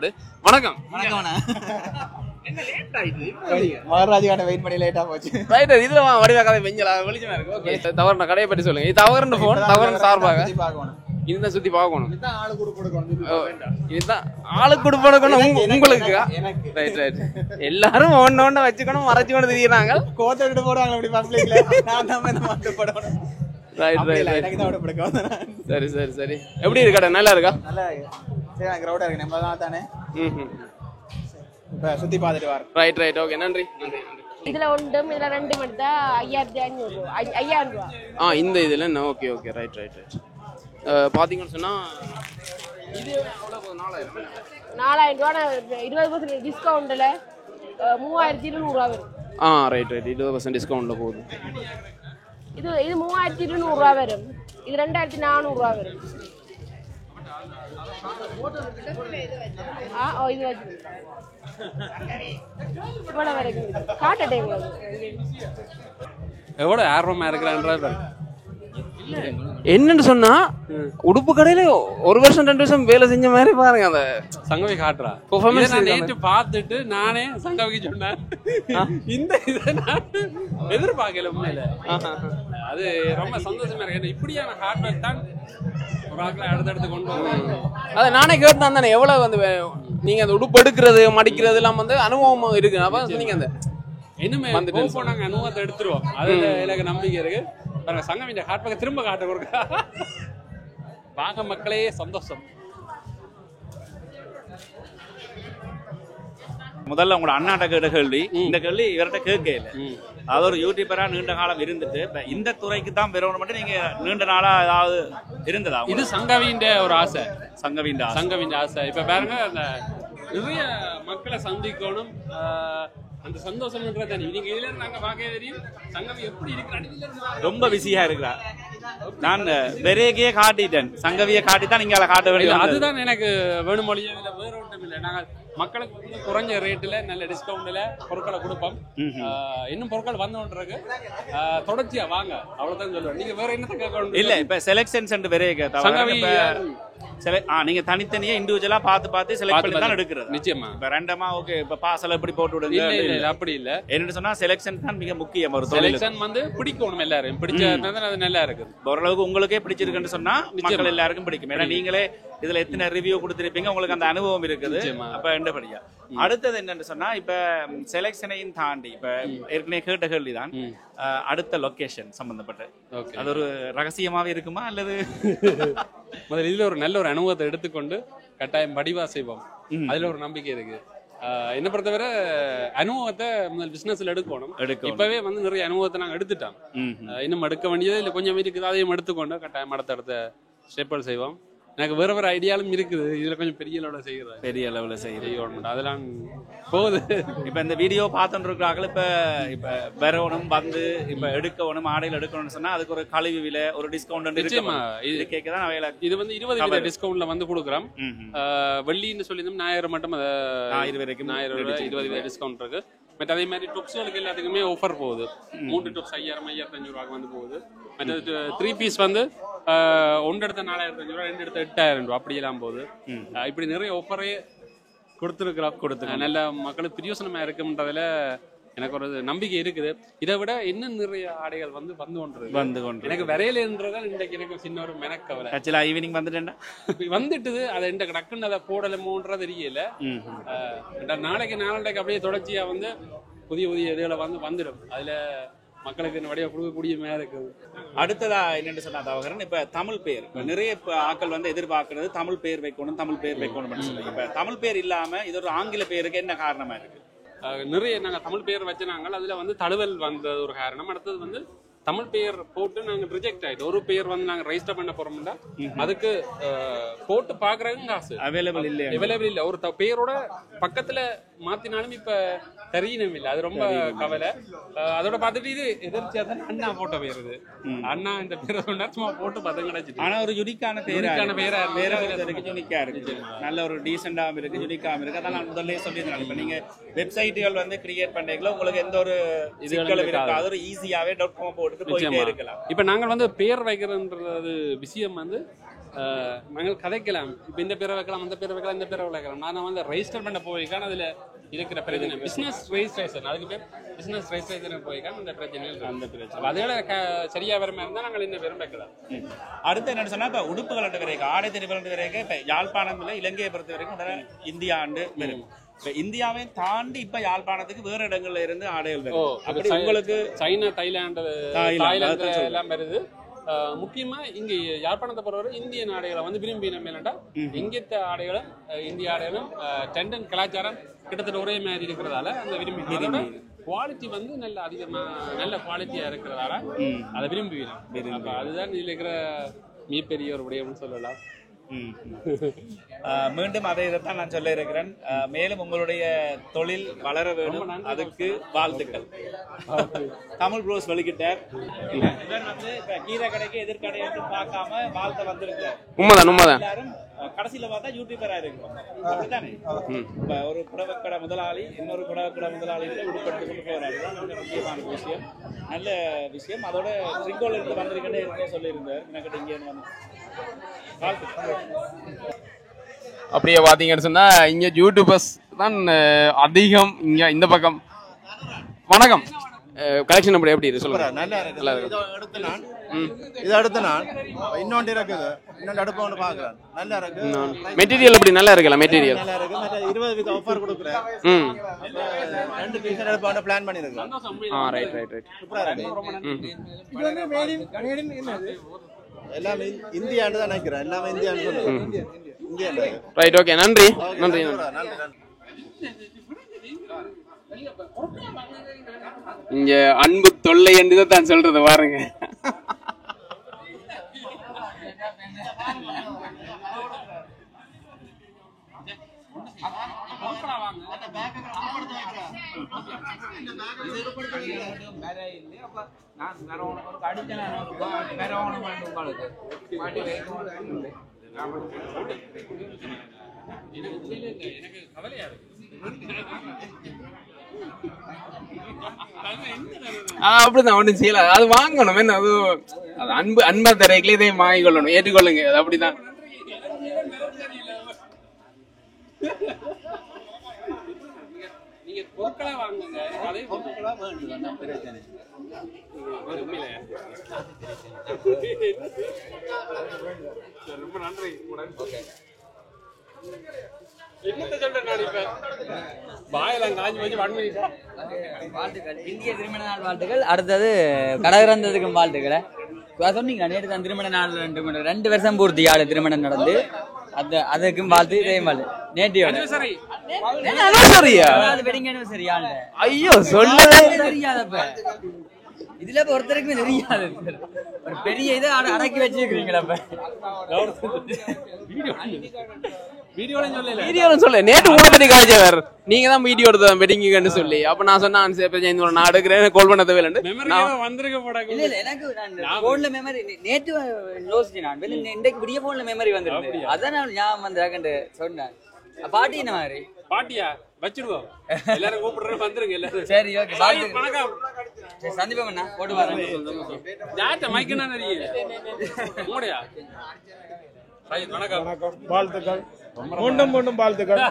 வணக்கம். மகாராஜான வெயிட் பண்ணி லேட்டா போச்சு. ரைட், இதுல வடிவா கதை வெஞ்சலா வெளிச்சமா இருக்கு. ஓகே, தவறுன கடையை பற்றி சொல்லுங்க. இது தவறுன ஃபோன், தவறுன சார்பாக இதுதான் சுத்தி பார்க்கணும். இதுதான் ஆளுக்கு கொடுக்கணும் உங்களுக்கு. Right right. எல்லாரும் ஒண்ணு வச்சுக்கணும், மறைச்சுக்கணும் தெரியுறாங்க. கோட்டை விட்டு போடுவாங்க அப்படி பப்ளிக்ல. நான் தான் இந்த மாட்டு போடணும். Right right right. சரி சரி சரி. எப்படி இருக்கு கடை? நல்லா இருக்கா? நல்லா இருக்கு. சரி, கிரவுடா இருக்கு. நம்ம தான் தானே. இப்ப சுத்தி பார்த்துட்டு வரோம். Right right. ஓகே, நன்றி நன்றி நன்றி. இதுல ஒன்றும் இதுல ரெண்டு மட்டும் தான் 5500 ரூபா. இந்த இதுல okay okay. Right right right. பாத்தீங்கன்னு சொன்னா இது எவ்வளவு? 4000 ரூபா. 20% டிஸ்கவுண்ட்ல 3200 வரும். ரைட் 20% டிஸ்கவுண்ட்ல போகுது. இது 3200 வரும். இது 2400 வரும். இது வச்சு இவ்வளவு வரைக்கும் காட்டட்டே எவ்வளவு ஆர்வமா இருக்கிறான்ற என்னன்னு சொன்னா உடுப்பு கடையில 1 வருஷம் 2 வருஷம் வேலை செஞ்ச மாதிரி பாருங்க அந்த சங்கவி காட்டுறா பெர்ஃபார்மன்ஸ். நேற்று பார்த்துட்டு நானே சங்கவிக்கு சொன்னேன் இந்த இதை நான் எதிர்பார்க்கல உண்மையில. அது ரொம்ப சந்தோஷமா இருக்கு. இப்படியான ஹார்ட் ஒர்க் தான் ஒரு ஆட்களை அடுத்தடுத்து கொண்டு வருவாங்க. அதை நானே கேட்டுதான் தானே எவ்வளவு வந்து நீங்க அந்த உடுப்பு எடுக்கிறது மடிக்கிறது எல்லாம் வந்து அனுபவம் இருக்கு. அப்ப சொன்னீங்க அந்த இன்னுமே நாங்க அனுபவத்தை எடுத்துருவோம். அதுல எனக்கு நம்பிக்கை இருக்கு. சங்கமின் ஹார்ட் ஒர்க்கை திரும்ப காட்ட கொடுக்க வாங்க மக்களே, சந்தோஷம். முதல்ல உங்களோட அண்ணாட்ட கேட்ட கேள்வி, இந்த கேள்வி இவர்கிட்ட கேட்கல. அது ஒரு யூடியூபரா நீண்ட காலம் இருந்துட்டு இந்த துறைக்கு தான் பெறணும் மட்டும் நீங்க நீண்ட நாளா ஏதாவது இருந்ததா? இது சங்கவின் ஒரு ஆசை. சங்கவின் ஆசை. இப்ப பாருங்க, அந்த நிறைய மக்களை சந்திக்கணும், அந்த சந்தோஷம் நீங்க இதுல இருந்து நாங்க பார்க்க தெரியும். சங்கவி எப்படி இருக்கிறாங்க, ரொம்ப பிஸியா இருக்கிறா. நான் வெறேகையே காட்டிட்டேன், சங்கவியை காட்டித்தான் நீங்க அதை காட்ட வேண்டியது. அதுதான் எனக்கு வேணும் மொழியே. வேற ஒன்றும் இல்லை. நாங்க மக்களுக்கு வந்து குறைஞ்ச ரேட்ல நல்ல டிஸ்கவுண்ட்ல பொருட்களை கொடுப்போம். இன்னும் பொருட்கள் வந்தோன்றது தொடர்ச்சியா வாங்க, அவ்வளவுதான் சொல்லுவேன். நீங்க வேற என்ன கேட்கணும் இல்ல. இப்ப செலக்ஷன் சென்ட் வெறேக நீங்க தனித்தனியா இண்டிவிஜுவலா பார்த்து செலக்ட் பண்ணி தான் எடுக்கிறது. நிச்சயமா. இப்ப ரெண்டமா ஓகே இப்ப பாசல எப்படி போட்டு விடுங்க, அப்படி இல்ல. என்ன சொன்னா செலக்ஷன் தான் மிக முக்கியம். ஒரு செலக்ஷன் வந்து பிடிக்கணும், எல்லாரும் பிடிச்சா அது நல்லா இருக்குது. ஓரளவுக்கு உங்களுக்கே பிடிச்சிருக்குன்னு சொன்னா மக்கள் எல்லாருக்கும் பிடிக்கும். ஏன்னா நீங்களே இதுல எத்தனை ரிவ்யூ கொடுத்திருப்பீங்க, உங்களுக்கு அந்த அனுபவம் இருக்குது. அப்ப என்னபடியா அடுத்தது என்னன்னு சொன்னா, இப்ப செலக்ஷனையும் தாண்டி இப்ப ஏற்கனவே கேட்ட கேள்விதான் அடுத்த லொகேஷன் சம்பந்தப்பட்ட. அது ஒரு ரகசியமாவே இருக்குமா அல்லது முதல்ல இதுல ஒரு நல்ல ஒரு அனுபவத்தை எடுத்துக்கொண்டு கட்டாயம் படிவா செய்வோம். அதுல ஒரு நம்பிக்கை இருக்கு. என்ன பொறுத்தவரை அனுபவத்தை முதல் பிசினஸ்ல எடுக்கணும். இப்பவே வந்து நிறைய அனுபவத்தை நாங்க எடுத்துட்டோம். இன்னும் எடுக்க வேண்டியது இல்ல, கொஞ்சம் இருக்குது. அதையும் எடுத்துக்கொண்டு கட்டாயம் அடுத்த ஸ்டெப்புகள் செய்வோம். எனக்கு வேற வேற ஐடியாலும் இருக்குது. இதுல கொஞ்சம் பெரிய லெவலில் செய்யறேன், பெரிய லெவலில் செய்யணும். அதெல்லாம் போகுது. இப்ப இந்த வீடியோ பார்த்துட்டு இருக்கிறார்கள். இப்ப வரணும் வந்து இப்ப எடுக்கணும், ஆடையில் எடுக்கணும்னு சொன்னா அதுக்கு ஒரு கழிவு விலை, ஒரு டிஸ்கவுண்ட் நிச்சயமா இது கேட்கதான். இது வந்து 20% டிஸ்கவுண்ட்ல வந்து கொடுக்குறோம். வெள்ளின்னு சொல்லியிருந்தோம், ஞாயிறு மட்டும் 1000 வரைக்கும் 20% டிஸ்கவுண்ட் இருக்கு. பட் அதே மாதிரி டாப்ஸ்களுக்கு எல்லாத்துக்குமே ஆஃபர் போகுது. 3 டாப்ஸ் 5000-5500 ரூபாய்க்கு வந்து போகுது. மற்ற 3 பீஸ் வந்து 1 எடுத்த 4500 ரூபா, 2 எடுத்த 8000 ரூபா, அப்படியெல்லாம் போகுது. இப்படி நிறைய ஆஃபரே கொடுத்துருக்கிறோம். நல்ல மக்களுக்கு பிரயோசனமா இருக்குன்றதுல எனக்கு ஒரு நம்பிக்கை இருக்குது. இதை விட இன்னும் நிறைய ஆடைகள் வந்து கொண்டு எனக்கு வரையிலன்றதால் இன்றைக்கு எனக்கு சின்ன ஒரு மெனக்கவலை. ஆக்சுவலா ஈவினிங் வந்துட்டுது. அதை இந்த டக்குன்னு அதை போடலமோன்ற தெரியல. நாளைக்கு அப்படியே தொடர்ச்சியா வந்து புதிய இதுகளை வந்துடும். அதுல மக்களுக்கு இந்த வடிவ கொடுக்கக்கூடிய மேல இருக்குது. அடுத்ததா என்னன்னு சொன்னா தவகரன், இப்ப தமிழ் பேர் நிறைய ஆட்கள் வந்து எதிர்பார்க்கறது தமிழ் பேர் வைக்கணும் சொல்லி. இப்ப தமிழ் பேர் இல்லாம இது ஒரு ஆங்கில பேருக்கு என்ன காரணமா இருக்கு? நிறைய நாங்க தமிழ் பேர் வச்சுனாங்க. அதுல வந்து தழுவல் வந்தது ஒரு காரணம். அடுத்தது வந்து தமிழ் பெயர் போட்டு நாங்க ரிஜெக்ட் ஆயிட்டு ஒரு பெயர் வந்து நாங்க ரெஜிஸ்டர் பண்ண போறோம்னா அதுக்கு போட்டு பாக்குறதுக்கு காசு அவைலபிள் இல்ல. ஒரு பெயரோட பக்கத்துல மாத்தினாலும் இப்ப தெரியணும் இல்ல. அது ரொம்ப கவலை. அதோட பார்த்துட்டு இது எதிர்ச்சியா தான் அண்ணா போட்ட பேர். இது அண்ணா இந்த பேரை சொன்னா சும்மா போட்டு பதம் கிடைச்சிட்டு. ஆனா ஒரு யுனிக்கான பேரா யுனிக்கா இருக்கு, நல்ல ஒரு டீசெண்டாவும் இருக்கு, யுனிக்காவும் இருக்கு. அதான் நான் முதல்ல சொல்லியிருந்தேன். இப்ப நீங்க வெப்சைட்டுகள் வந்து கிரியேட் பண்ணீங்களோ உங்களுக்கு எந்த ஒரு சிக்கலும் இருக்காது. ஒரு ஈஸியாவே .com போட்டு போயிட்டே இருக்கலாம். இப்ப நாங்கள் வந்து பேர் வைக்கிறன்றது விஷயம் வந்து நாங்கள் கதைக்கலாம். இப்ப இந்த பேரை வைக்கலாம், அந்த பேரை வைக்கலாம், இந்த பேரை வைக்கலாம். நான் வந்து ரெஜிஸ்டர் பண்ண போய்க்கான அதுல இருக்கிற பிரச்சனை பிசினஸ் ரெஜிஸ்ட்ரேஷன், அதுக்கு பேர் பிசினஸ் ரெஜிஸ்ட்ரேஷன் போய்க்கான அந்த பிரச்சனைகள் அந்த பிரச்சனை. அதோட சரியா வர மாதிரி இருந்தா நாங்கள் இந்த பேரும் வைக்கலாம். அடுத்து என்ன சொன்னா, இப்ப உடுப்புகள் வரைக்கும் ஆடை தெரிவுகள் வரைக்கும் இப்ப யாழ்ப்பாணம்ல இலங்கையை பொறுத்த வரைக்கும் இந்தியா ஆண்டு வரும். இந்தியாவை தாண்டி இப்ப யாழ்ப்பாணத்துக்கு வேற இடங்கள்ல இருந்து ஆடைகள் அப்படி உங்களுக்கு சைனா, தாய்லாந்து எல்லாம் வருது. முக்கியமா இங்க யாழ்ப்பாணத்தை பொறுத்தவரை இந்திய ஆடைகளை வந்து விரும்பி நம்ம என்னட்டா இங்கத்த ஆடைகளும் இந்திய ஆடைகளும் டெண்டன் கலாச்சாரம் கிட்டத்தட்ட ஒரே மாதிரி இருக்கிறதால அந்த விரும்பி குவாலிட்டி வந்து நல்ல அதிகமா நல்ல குவாலிட்டியா இருக்கிறதால அதை விரும்புகிறோம். அதுதான் இதுல இருக்கிற மிகப்பெரிய ஒரு விடயம்னு சொல்லலாம். மீண்டும் அதை இதைத்தான் நான் சொல்ல இருக்கிறேன். மேலும் உங்களுடைய தொழில் வளர வேண்டும், அதுக்கு வாழ்த்துக்கள். தமிழ் ப்ரோஸ் வெளிக்கிட்டார். இவர் வந்து கீரை கடைக்கு எதிர்கடை என்று பார்க்காம வாழ்த்த வந்திருக்கிறார். உண்மைதான். எல்லாரும் கடைசியில பார்த்தா யூடியூபரா இருக்கும் அப்படித்தானே. இப்ப ஒரு புடவைக்கடை முதலாளி இன்னொரு புடவைக்கடை முதலாளியில உட்பட்டு கொண்டு போறாரு. முக்கியமான விஷயம், நல்ல விஷயம். அதோட ட்ரிங்கோல இருந்து வந்திருக்கேன்னு ஏற்கனவே சொல்லியிருந்தார். எனக்கு இங்கே வந்து அப்படியே பாத்தீங்கன்னு சொன்னா இங்க யூடியூபர்ஸ் தான் அதிகம். இங்க இந்த பக்கம் வணக்கம் கலெக்ஷன் எப்படி இருக்கு சொல்லுங்க. நல்லா இருக்கு. இதை அடுத்து நான் இன்னொன்று இருக்குது, இன்னொன்று அடுப்பு ஒன்று பார்க்குறேன். நல்லா இருக்கு. மெட்டீரியல் எப்படி நல்லா இருக்குல்ல? மெட்டீரியல் நல்லா இருக்கு. மற்ற 20 ஆஃபர் கொடுக்குறேன். 2 பீஸ் அடுப்பு ஒன்று பிளான் பண்ணியிருக்கேன். ரைட். சூப்பரா இருக்கு. இது வந்து மேட் இன் என்னது? எல்லாமே இந்தியான்னு தான் நினைக்கிறேன். எல்லாமே இந்தியான்னு சொல்லுங்க. India right. ஓகே, நன்றி. இங்க அன்பு தொல்லை என்று தான் சொல்றது பாருங்க. அப்படிதான் ஒண்ணும் செய்யல. அது வாங்கணும். என்ன அது அன்பா தரைக்குள்ள இதையும் வாங்கி கொள்ளணும், ஏற்றுக்கொள்ளுங்க. அது அப்படிதான். நீங்க பொருட்களா வாங்குங்க, அதே பொருட்களா வேணும். பிரச்சனை ரொம்ப நன்றி. என்னத்தை சொல்றேன் நான் இப்ப வாயெல்லாம் காஞ்சி வச்சு வாழ்த்துக்கள். இந்திய திருமண நாள் வாழ்த்துக்கள். அடுத்தது கடகரந்ததுக்கும் வாழ்த்துக்களை சொன்னீங்க. நேற்று தான் திருமண நாள் 2 வருஷம் பூர்த்தி ஆடு திருமணம் நடந்து. அதுக்கும் வாழ்த்து. இதையும் வாழ்த்து. நேற்று ஐயோ சொல்லவே தெரியாதப்ப இதுல ஒருத்தருக்குமே தெரியாது. ஒரு பெரிய இதை அடக்கி வச்சிருக்கீங்களா? வீடியோ சொல்ல நேற்று உங்களை காய்ச்சவர் நீங்க தான் வீடியோ எடுத்தேன் வெட்டிங்கன்னு சொல்லி. அப்ப நான் சொன்னேன் நான் எடுக்கிறேன், கால் பண்ண தேவையில்லை. போன்ல மெமரி நேற்று யோசிச்சு நான் இன்றைக்கு விடிய போன்ல மெமரி வந்துருக்கு. அதான் ஞாபகம் வந்து சொன்னேன். பாட்டி என்ன மாதிரி பாட்டியா வச்சிருவோம். எல்லாரும் கூப்பிடுறேன், வந்துருங்க எல்லாரும். சரி, ஓகே. வணக்கம். சந்திப்போம்ண்ணா. போட்டு வரேன். யார்ட்ட மைக்குன்னா தெரியுது மூடையா? வணக்கம். வாழ்த்துக்கள். மீண்டும் வாழ்த்துக்கள்.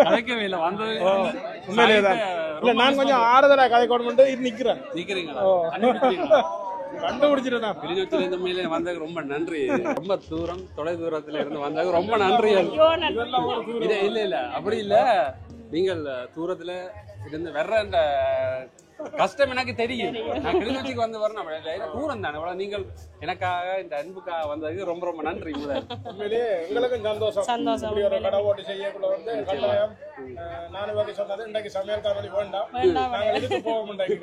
கதைக்கவே இல்லை வந்தது உண்மையிலேதான். இல்ல நான் கொஞ்சம் ஆறுதலா கதை கொண்டு நிக்கிறேன். நிக்கிறீங்களா? கண்டுபிடிச்சிருந்தேன். கிளிநொச்சியில இருந்து மேலே வந்தது ரொம்ப நன்றி. ரொம்ப தூரம் தொலை தூரத்துல இருந்து வந்தது ரொம்ப நன்றி. இல்ல அப்படி இல்ல, நீங்கள் தூரத்துல இருந்து வர்ற அந்த கஷ்டம் எனக்கு தெரியும். நான் கிளிநொச்சிக்கு வந்து வரணும், தூரம் தானே. நீங்கள் எனக்காக இந்த அன்புக்காக வந்ததுக்கு ரொம்ப ரொம்ப நன்றி. உண்மையிலேயே எங்களுக்கும் சந்தோஷம். இப்படி ஒரு கடை ஓட்டு செய்யக்குள்ள வந்து கட்டாயம் நானும் வகை சொன்னது இன்றைக்கு சமையல் காரணி வேண்டாம், நாங்கள் இதுக்கு போக முடியாது.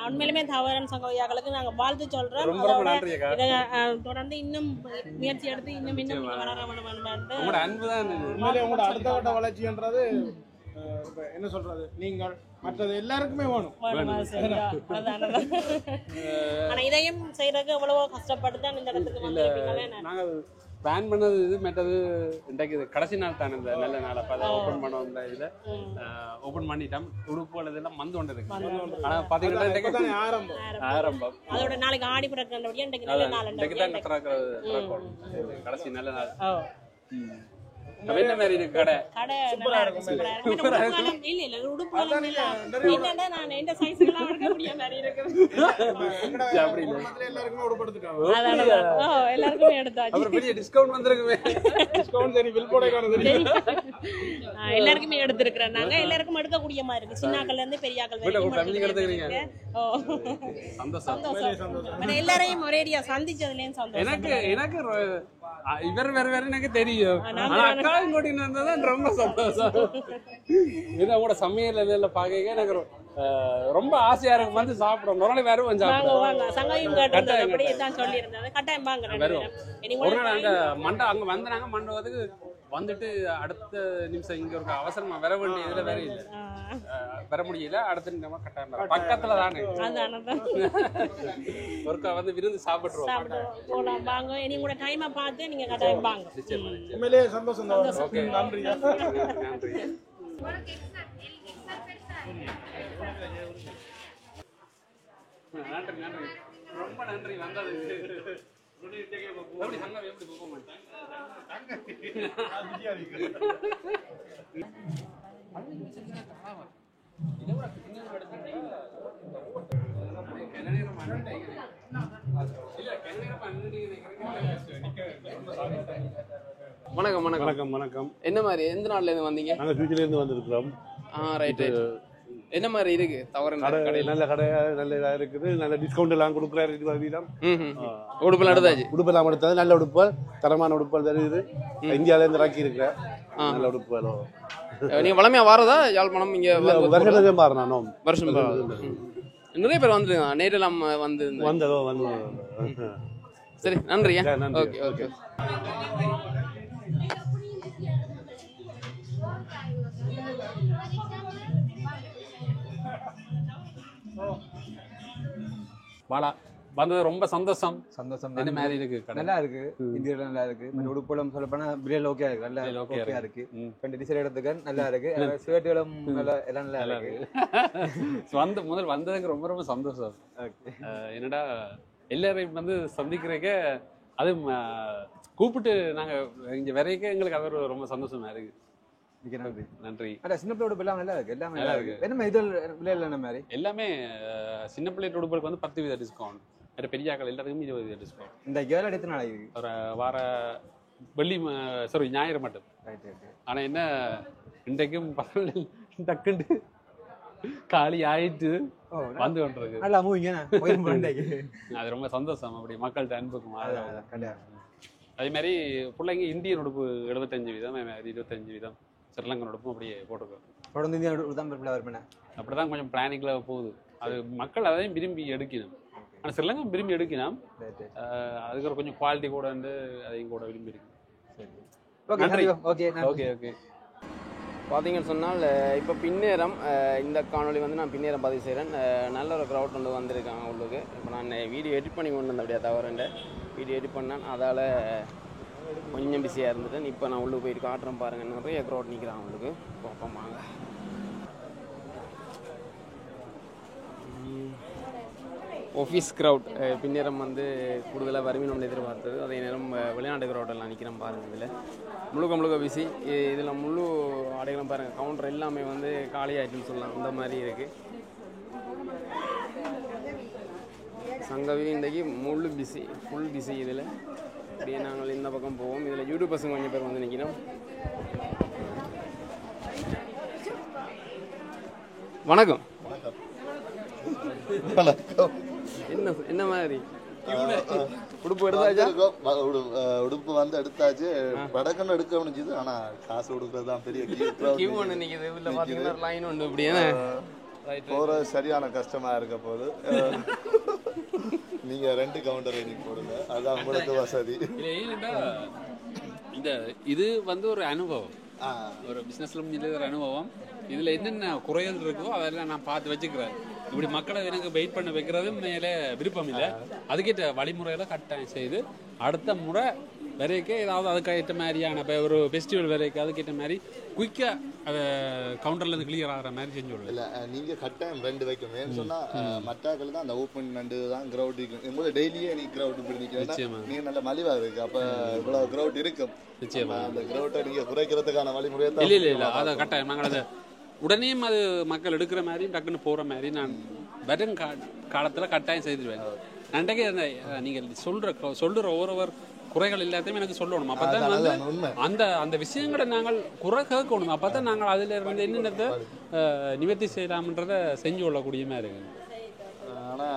உண்மையிலுமே தவறன் சகோதரிகளுக்கு நாங்க வாழ்த்து சொல்றோம். தொடர்ந்து இன்னும் முயற்சி எடுத்து இன்னும் உங்களோட அடுத்த கட்ட வளர்ச்சின்றது என்ன சொல்றது, நீங்கள் மற்றது எல்லாருக்குமே வேணும். ஆனா இதையும் செய்யறதுக்கு எவ்வளவோ கஷ்டப்பட்டு தான் இந்த இடத்துக்கு நாங்கள் பிளான் பண்ணது இது மற்றது இன்றைக்கு கடைசி நாள் தானே, இந்த நல்ல நாள். அப்போ அதை ஓப்பன் பண்ண வந்த இதில் ஓப்பன் பண்ணிட்டோம். உடுப்பு இதெல்லாம் வந்து கொண்டு இருக்கு. ஆனால் பார்த்தீங்கன்னா ஆரம்பம் அதோட நாளைக்கு ஆடி பிறக்கிறபடியா இன்றைக்கு நல்ல நாள். இன்றைக்கு தான் கடைசி நல்ல நாள். என்ன மாதிரி இருக்கு கடை? நல்லா இருக்கு. இல்ல இல்ல உடுப்பு என்னன்னா நான் எந்த சைஸ்லாம் எடுக்க முடிய மாதிரி இருக்கு. அப்படி இல்ல எல்லாருக்கும் உடுப்பு எடுத்துட்டாங்க. எல்லாருக்கும் எடுத்தாச்சு. அப்புறம் பெரிய டிஸ்கவுண்ட் வந்திருக்குமே. டிஸ்கவுண்ட் சரி பில் போட காரணம் எல்லாருக்குமே எடுத்துக்கிறேன். நாங்க எல்லாருக்கும் எடுக்க கூடிய மாதிரி இருக்கு. சின்னாக்கல்ல இருந்து பெரியாக்கள் வரைக்கும் எடுத்துக்கிறீங்க. சந்தோஷம். எல்லாரையும் ஒரேடியா சந்திச்சதுலயும் சந்தோஷம். எனக்கு இவர் வேற எனக்கு தெரியும். அக்காவும் கூட்டின்னு வந்ததான் ரொம்ப சந்தோஷம். இது அவங்களோட சமையல் இதில் பார்க்க எனக்கு ரொம்ப ஆசையா இருக்கும் வந்து சாப்பிடுறோம். ஒரு நாள் வேற வந்து வாங்க வாங்க சாப்பிடுறோம். சங்கையும் கேட்டது அப்படியே தான் சொல்லியிருந்தது. கட்டாயம் வாங்க ரெண்டு வருவோம். பேரும். இனி ஒரு நாள் உங்களுக்கு அங்க மண்டை அங்க வந்தாங்க மண்டபத்துக்கு வந்துட்டு அடுத்த நிமிஷம் இங்க ஒரு அவசரமா வர வேண்டிய இதுல வேற இல்ல. வர முடியல. அடுத்த நிமிஷமா கட்டாயம் பக்கத்துல தானே ஒருக்கா வந்து விருந்து சாப்பிடுறோம். போலாம் வாங்க. இனி கூட டைமை பார்த்து நீங்க கட்டாயம் வாங்க. உண்மையிலேயே சந்தோஷம் தான். நன்றி நன்றி. நன்றி நன்றி ரொம்ப நன்றி வந்ததுக்கு. எப்படி சங்கம் எப்படி போக மாட்டேன் வணக்கம் வணக்கம் வணக்கம் வணக்கம். என்ன மாதிரி எந்த நாள்ல இருந்து வந்தீங்க? நாங்க சுவிட்சர்ல இருந்து வந்திருக்கிறோம். Right right. என்ன மாதிரி இருக்கு தவறு? கடை நல்ல கடை, நல்ல இதா இருக்குது. நல்ல டிஸ்கவுண்ட் எல்லாம் கொடுக்குறாரு. உடுப்பெல்லாம் எடுத்தாச்சு. உடுப்பெல்லாம் எடுத்தது நல்ல உடுப்புகள், தரமான உடுப்புகள் தருது. இந்தியால இருந்து இறக்கி இருக்கிற நல்ல உடுப்புகளோ. நீங்க வளமையா வாரதா யாழ்ப்பாணம்? இங்க வருஷத்துக்கு மாறணும். வருஷம் நிறைய பேர் வந்துருங்க. நேரெல்லாம் வந்ததோ. சரி நன்றியா. Okay okay. பாலா வந்தது ரொம்ப சந்தோஷம். என்ன மாதிரி இருக்கு? நல்லா இருக்கு. இந்தியால நல்லா இருக்கு. உடுப்புலம் சொல்ல போனா பிரியல் ஓகே இருக்கு. நல்லா ஓகே இருக்கு. ரெண்டு டிசைன் எடுத்துக்க நல்லா இருக்கு. ஷர்ட்டுகளும் நல்லா எல்லாம் நல்லா இருக்கு. முதல் வந்ததுக்கு ரொம்ப ரொம்ப சந்தோஷம். என்னடா எல்லாரையும் வந்து சந்திக்கிறதுக்கு அது கூப்பிட்டு நாங்க இங்க வரைக்கும் எங்களுக்கு அது ரொம்ப சந்தோஷமா இருக்கு. நன்றி நன்றி. சின்ன பிள்ளை உடுப்பு எல்லாம் நல்லா இருக்கு. எல்லாமே நல்லா இருக்கு. என்ன இது விலையில என்ன மாதிரி எல்லாமே சின்ன பிள்ளை உடுப்புக்கு வந்து 10% டிஸ்கவுண்ட். வேற பெரியாக்கள் எல்லாருக்கும் 20% டிஸ்கவுண்ட். இந்த கேர்ள் எடுத்து நாளைக்கு ஒரு வார வெள்ளி சாரி ஞாயிறு மட்டும். ஆனா என்ன இன்றைக்கும் டக்குண்டு காலி ஆயிட்டு வந்து கொண்டிருக்கு. நல்லா மூவிங்க. அது ரொம்ப சந்தோஷம். அப்படி மக்கள்கிட்ட அன்புக்கும் அதே மாதிரி பிள்ளைங்க இந்தியன் உடுப்பு 75%, 25% ஸ்ரீலங்கன் உடுப்பும் அப்படியே போட்டுருக்கோம். தொடர்ந்து இந்தியன் உடுப்பு தான் அப்படிதான் கொஞ்சம் பிளானிங்ல போகுது. அது மக்கள் அதையும் விரும்பி எடுக்கணும். ஆனால் ஸ்ரீலங்கா விரும்பி எடுக்கணும். அதுக்கு ஒரு கொஞ்சம் குவாலிட்டி கூட வந்து அதையும் கூட விரும்பி எடுக்கணும். Okay okay. பார்த்தீங்கன்னு சொன்னால் இப்போ பின்னேரம் இந்த காணொலி வந்து நான் பின்னேரம் பதிவு செய்கிறேன். நல்ல ஒரு க்ரௌட் வந்து வந்திருக்காங்க உள்ளுக்கு. இப்போ நான் வீடியோ எடிட் பண்ணி கொண்டு வந்தேன். அப்படியே தவறுண்ட வீடியோ எடிட் பண்ணேன். அதால் கொஞ்சம் பிஸியாக இருந்துட்டேன். இப்போ நான் உள்ளே போயிட்டு காட்டுறேன் பாருங்கள். நிறைய க்ரௌட் நிற்கிறாங்க உள்ளுக்கு. பார்ப்போமாங்க. ஆஃபீஸ் க்ரௌட் பின்னேரம் வந்து கூடுதலாக வருமினோம்னு எதிர்பார்த்தது. அதே நேரம் வெளிநாட்டு க்ரௌடெல்லாம் நிற்கிறேன் பாருங்கள். இதில் முழுக்க பிஸி. இதில் முழு ஆடைகளும் பாருங்கள். கவுண்டர் எல்லாமே வந்து காலியாகிட்டுன்னு சொல்லலாம். இந்த மாதிரி இருக்குது. சங்கவி இன்றைக்கி முழு பிஸி, ஃபுல் பிஸி. இதில் அப்படியே நாங்கள் இந்த பக்கம் போவோம். இதில் யூடியூபர்ஸுங்க கொஞ்சம் பேர் வந்து நிற்கணும். வணக்கம். வணக்கம். என்ன மாதிரி உடுப்பு எடுத்தாச்சா? உடுப்பு வந்து எடுத்தாச்சு. படக்குன்னு எடுக்க முடிஞ்சது. ஆனா காசு கொடுக்கறது தான் பெரிய கியூ ஒன்று நிற்கிது. உள்ள பார்த்தீங்கன்னா லைன் ஒன்று இப்படியே போற சரியான கஷ்டமா இருக்க போது. நீங்க 2 கவுண்டர் எண்ணி போடுங்க. அதான் உங்களுக்கு வசதி. இது வந்து ஒரு அனுபவம். ஒரு பிசினஸ்ல ஒரு அனுபவம். இதுல என்னென்ன குறைகள் இருக்கோ அதெல்லாம் நான் பார்த்து வச்சுக்கிறேன். இப்படி மக்களை எனக்கு வெயிட் பண்ண வைக்கிறது மேலே விருப்பம் இல்லை. அதுக்கேற்ற வழிமுறைகளை கட்டாயம் செய்து அடுத்த முறை வரைக்கும் ஏதாவது அதுக்கேற்ற மாதிரியான இப்போ ஒரு ஃபெஸ்டிவல் வரைக்கும் அதுக்கேற்ற மாதிரி குயிக்காக அதை கவுண்டர்லேருந்து கிளியர் ஆகிற மாதிரி செஞ்சு விடுவேன். இல்லை நீங்கள் கட்டாயம் 2 வைக்கணும். ஏன்னு சொன்னால் மட்டாக்கள் தான் அந்த ஓப்பன் 2 தான் க்ரௌட் இருக்கும். எங்களுக்கு டெய்லியே நீ க்ரௌட் இப்படி நிற்கிறேன். நீங்கள் நல்ல மலிவாக இருக்குது. அப்போ இவ்வளோ க்ரௌட் இருக்கும். நிச்சயமா அந்த க்ரௌட்டை நீங்கள் குறைக்கிறதுக்கான வழிமுறையை தான். இல்லை அதை கட்டாயம் நாங்கள் அதை உடனேயும் அது மக்கள் எடுக்கிற மாதிரி டக்குன்னு போகிற மாதிரி நான் வரும் காலத்தில் கட்டாயம் செய்திருவேன். நன்றைக்கே நீங்கள் சொல்கிற ஒவ்வொரு குறைகள் எல்லாத்தையும் எனக்கு சொல்லணும். அப்பதான் வந்து அந்த அந்த விஷயங்களை நாங்கள் குறை கேட்கணும். அப்பதான் நாங்கள் அதுல இருந்து என்னென்னத்தை நிவர்த்தி செய்யலாம்ன்றத செஞ்சு கொள்ளக்கூடிய மாதிரி இருக்கு. ஆனா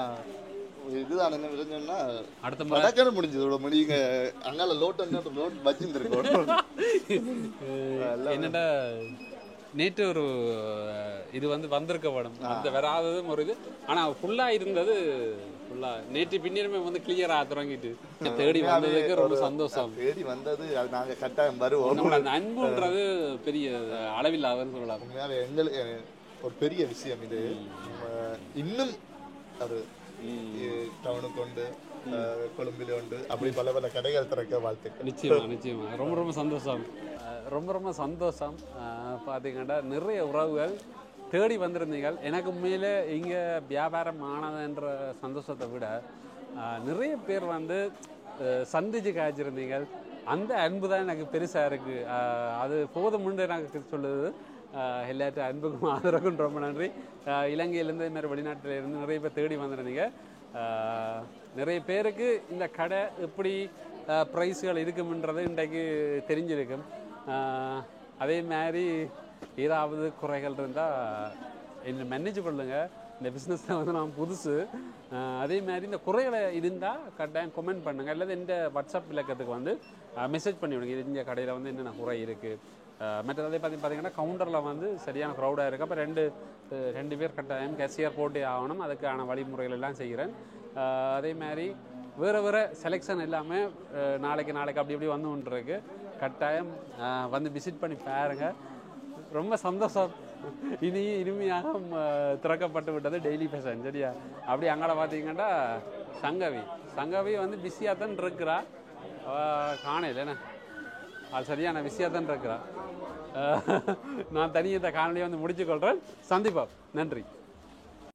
இதுதான் என்ன விரும்புன்னா அடுத்த முறை முடிஞ்சது முடியுங்க. அங்கால லோட் வச்சிருந்துருக்கோம். என்னடா நேற்று ஒரு இது வந்து வந்திருக்க படம் அந்த வராததும் ஒரு இது ஆனால் ஃபுல்லாக இருந்தது ஃபுல்லாக நேற்று பின்னிருமே வந்து கிளியராக தொடங்கிட்டு தேடி வந்ததுக்கு ரொம்ப சந்தோஷம். தேடி வந்தது அது நாங்கள் கட்டாயம் வருவோம். அந்த அன்புன்றது பெரிய அளவில்லாதன்னு சொல்லலாம். உண்மையாவே எங்களுக்கு ஒரு பெரிய விஷயம் இது. இன்னும் ஒரு டவுனுக்கு கொண்டு கொழும்பில் உண்டு அப்படி பல பல கடைகள் திறக்க வாழ்த்துக்கள். நிச்சயமா ரொம்ப ரொம்ப சந்தோஷம். ரொம்ப சந்தோஷம். பார்த்தீங்கன்னா நிறைய உறவுகள் தேடி வந்திருந்தீங்க. எனக்கு உண்மையிலே இங்கே வியாபாரம் ஆனதுன்ற சந்தோஷத்தை விட நிறைய பேர் வந்து சந்திச்சு காய்ச்சிருந்தீங்க. அந்த அன்பு தான் எனக்கு பெருசாக இருக்குது. அது போதுமுண்டு எனக்கு சொல்லுது. எல்லாத்தையும் அன்புக்கும் ஆதரவுக்கும் ரொம்ப நன்றி. இலங்கையிலேருந்து இது மாதிரி வெளிநாட்டிலேருந்து நிறைய பேர் தேடி வந்திருந்தீங்க. நிறைய பேருக்கு இந்த கடை எப்படி ப்ரைஸுகள் இருக்கும்ன்றது இன்றைக்கு தெரிஞ்சிருக்கும். அதே மாதிரி ஏதாவது குறைகள் இருந்தால் என்னை மேனேஜ் பண்ணுங்க. இந்த பிஸ்னஸில் வந்து நான் புதுசு. அதே மாதிரி இந்த குறைகளை இருந்தால் கட்டாயம் கமெண்ட் பண்ணுங்கள். அல்லது இந்த வாட்ஸ்அப் இலக்கத்துக்கு வந்து மெசேஜ் பண்ணி விடுங்க. இந்த கடையில் வந்து என்னென்ன குறை இருக்குது. மற்றது பார்த்தீங்கன்னா கவுண்டரில் வந்து சரியான க்ரௌடாக இருக்குது. அப்போ ரெண்டு பேர் கட்டாயம் கேஷியர் போட்டே ஆகணும். அதுக்கான வழிமுறைகள் எல்லாம் செய்கிறேன். அதே மாதிரி வேறு செலெக்ஷன் எல்லாமே நாளைக்கு அப்படி இப்படி வந்து ஒன்றுருக்கு. கட்டாயம் வந்து விசிட் பண்ணி பாருங்க. ரொம்ப சந்தோஷம். இனிமையாக திறக்கப்பட்டு விட்டது டெய்லி ஃபேஷன். சரியா? அப்படி அங்கே பார்த்தீங்கன்னா சங்கவி வந்து பிஸியாக தான் இருக்கிறா. காணையில் என்ன அது சரியான பிஸியாக தான் இருக்கிறா. நான் தனியாக இந்த காணொலியை வந்து முடிச்சுக்கொள்கிறேன். சந்திப்போம். நன்றி.